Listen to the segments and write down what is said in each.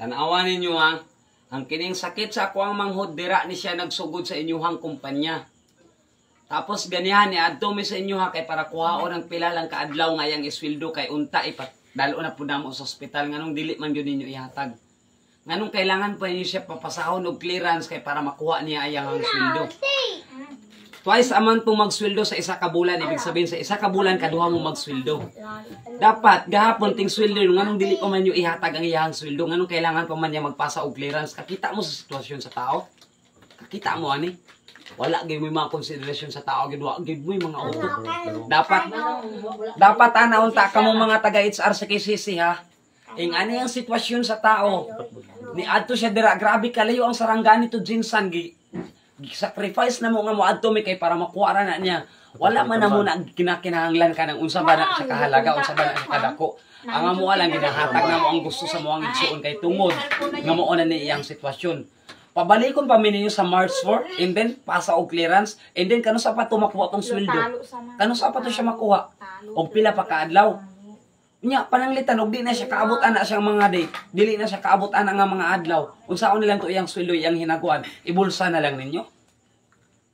Tanawan ninyo ha, ang kining sakit sa ako ang manghod, dira ni siya nagsugod sa inyuhang kumpanya. Tapos ganihan ni adto mi sa inyo ha, kay para kuhaon ang pila lang kaadlaw nga yang isweldo kay unta ipadalo na pud namo sa ospital nganong dili man gyud ninyo ihatag. Nganong kailangan pa niyo siya papasahon og clearance kay para makuha niya ayang ang sweldo. Twice a month po magsweldo sa isa ka bulan, ibig sabihin sa isa ka bulan kaduha mo magsweldo. Dapat gahapon ting sweldo nganong dili pa man niyo ihatag ang iyang sweldo, nganong kailangan pa man niya magpasa og clearance. Kakita mo sa sitwasyon sa tao? Kakita mo ani? Wala gyud mo mga konsiderasyon sa tao, gyud wa gyud mo mga utok. Dapat ana unta kamo mga taga HR sa KCC ha. Ing ani ang sitwasyon sa tao. Ni adto siya dira, grabe kalayo ang sarangani to Jinsan sacrifice na mo nga mo adto mi kay para makuha ra na niya. Wala man na mo na kinakinahanglan ka ng unsa ba na sa kahalaga, unsa ba na sa kadako. Ang amo lang ginahatag na mo ang gusto sa mo ang igsuon kay tungod nga mo na ni iyang sitwasyon. Pabalikon pa mi ninyo sa March 4 and then pasa og clearance and then kano sa pa to makuha tong sweldo. Kano sa pa to siya makuha og pila pa ka adlaw. Nya pananglitan og di na siya kaabot ana siyang mga day. Dili na siya kaabot ana nga mga adlaw. Unsaon nilang to iyang sweldo iyang hinaguan? Ibulsa na lang ninyo.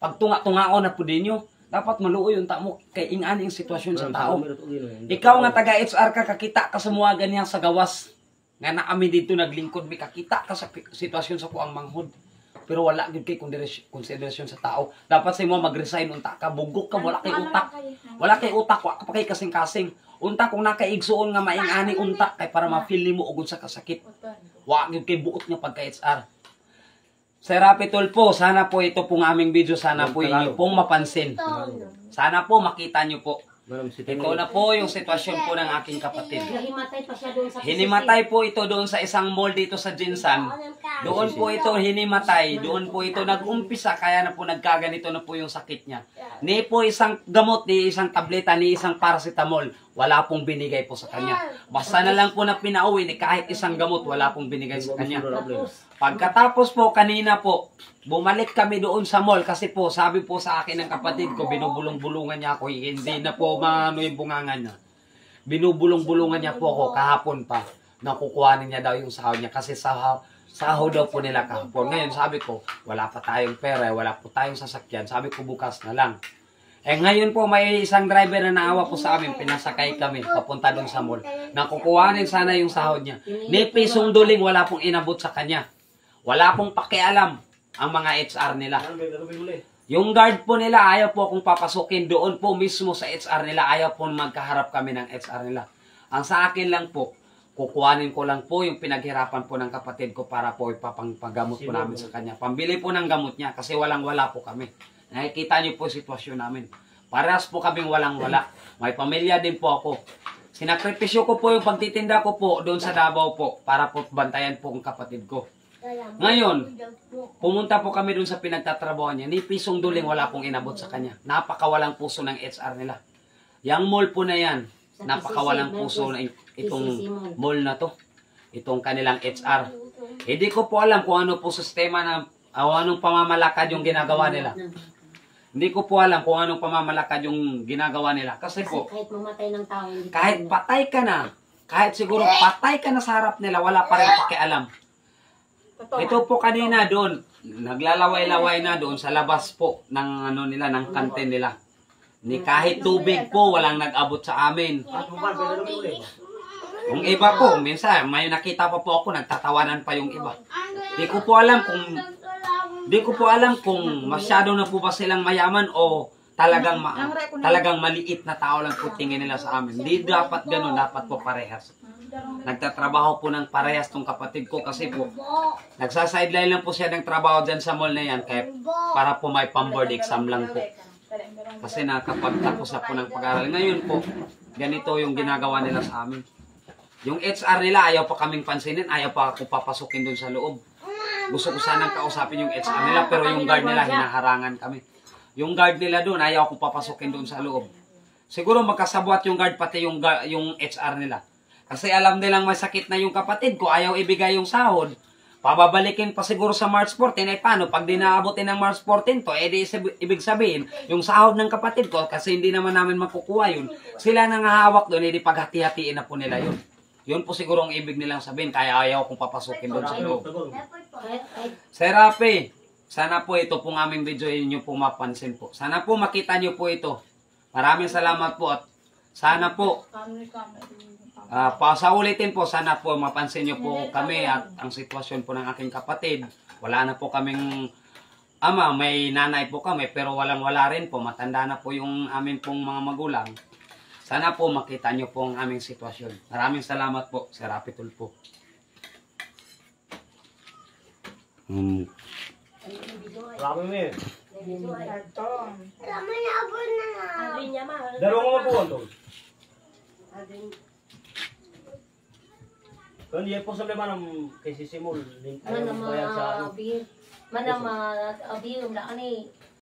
Pagtunga-tungaon na pud ninyo. Dapat maluoy unta mo kay ing-ani ang sitwasyon sa tao. Ikaw nga taga HR ka, kakita ka sa mga ganyan sa gawas. Nga na kami dito naglingkod, may kakita ka sa sitwasyon sa kuang manghod. Pero wala gid kay konsiderasyon sa tao. Dapat sa imo mag-resign unta ka, bugok ka, wala kay utak. Wala kay utak, wa ka pa kay kasing-kasing. Unta kung nakaigsuon nga maing-ani unta kay para ma-feel nimo og unsa ka sakit. Wa gyud kay buot nga pagka-HR. Sir Rapitol po, sana po ito pong aming video, sana po inyo pong mapansin. Sana po makita nyo po. Ito na po yung sitwasyon po ng aking kapatid. Hinimatay po ito doon sa isang mall dito sa Jinsan. Doon po ito hinimatay. Doon po ito nag-umpisa. Kaya na po nagkaganito na po yung sakit niya. Ni po isang gamot, ni isang tableta, ni isang paracetamol. Wala pong binigay po sa kanya. Basta na lang po na pinauwi ni kahit isang gamot, wala pong binigay sa kanya. Pagkatapos po kanina po, bumalik kami doon sa mall kasi po sabi po sa akin ng kapatid ko, binubulong-bulungan niya ako, hindi na po maano yung bungangan niya. Binubulong-bulungan niya po ako kahapon pa. Nakukuhanin niya daw yung sahod niya kasi sahod daw po nila kahapon. Ngayon sabi ko, wala pa tayong pera, wala po tayong sasakyan. Sabi ko bukas na lang. Eh ngayon po may isang driver na naawa po sa amin, pinasakay kami papunta doon sa mall. Nakukuhanin sana yung sahod niya. Ni pisong duling wala pong inabot sa kanya. Wala pong pakialam ang mga HR nila. Yung guard po nila, ayaw po akong papasukin doon po mismo sa HR nila. Ayaw po magkaharap kami ng HR nila. Ang sa akin lang po, kukuhanin ko lang po yung pinaghirapan po ng kapatid ko para po ipapangpagamot po namin sa kanya. Pambili po ng gamot niya kasi walang-wala po kami. Nakikita niyo po yung sitwasyon namin. Parehas po kaming walang-wala. May pamilya din po ako. Sinakripisyo ko po yung pagtitinda ko po doon sa Davao po para po bantayan po ang kapatid ko. Ngayon, pumunta po kami dun sa pinagtatrabaho niya. Ni pisong duling wala pong inabot sa kanya. Napakawalang puso ng HR nila. Yang mall po na yan, napakawalang puso na itong mall na to. Itong kanilang HR. Hindi ko po alam kung ano po sistema na anong pamamalakad yung ginagawa nila. Hindi ko po alam kung anong pamamalakad yung ginagawa nila. Kasi po, kahit mamatay ng tao, kahit patay ka na, kahit siguro patay ka na sa harap nila, wala pa rin pakialam. Ito po kanina doon, naglalaway-laway na doon sa labas po ng ano nila, ng kantin nila. Ni kahit tubig po, walang nag-abot sa amin. Yung iba po, minsan, may nakita pa po ako, nagtatawanan pa yung iba. Di ko po alam kung masyado na po ba silang mayaman o talagang maliit na tao lang po tingin nila sa amin. Hindi dapat ganun, dapat po parehas. Nagtatrabaho po ng parehas tong kapatid ko kasi po nagsasideline lang po siya ng trabaho dyan sa mall na yan kaya para po may pang-board exam lang po. Kasi nakapagtapos na po ng pag-aaral. Ngayon po, ganito yung ginagawa nila sa amin. Yung HR nila, ayaw pa kaming pansinin, ayaw pa ako papasukin dun sa loob. Gusto ko sanang kausapin yung HR nila pero yung guard nila, hinaharangan kami. Yung guard nila dun, ayaw ko papasukin dun sa loob. Siguro magkasabwat yung guard pati yung HR nila. Kasi alam nilang may sakit na yung kapatid ko, ayaw ibigay yung sahod. Pababalikin pa siguro sa March 14, ay paano? Pag di naabutin ng March 14 to, edi ibig sabihin, yung sahod ng kapatid ko, kasi hindi naman namin makukuha yun, sila nang hahawak doon, edi paghati-hatiin na po nila yun. Yun po siguro ang ibig nilang sabihin, kaya ayaw kong papasukin doon sa loob. Ay, Sir Rafi, sana po ito pong aming video inyo po mapansin po. Sana po makita nyo po ito. Maraming salamat po at sana po, pasaulitin po, sana po mapansin nyo po kami at ang sitwasyon po ng aking kapatid. Wala na po kaming ama, may nanay po kami pero walang-wala rin po. Matanda na po yung aming pong mga magulang. Sana po makita nyo po ang aming sitwasyon. Maraming salamat po, Sir Rafi Tulfo. Marami mo eh. Tama na ako na nga. Adrin niya ma. Dalawang mga buwan doon. Adrin. Kung hindi po problema ng kay Sisimul, Mana bayad sa ano. ma abir. Mana ma abir na ani.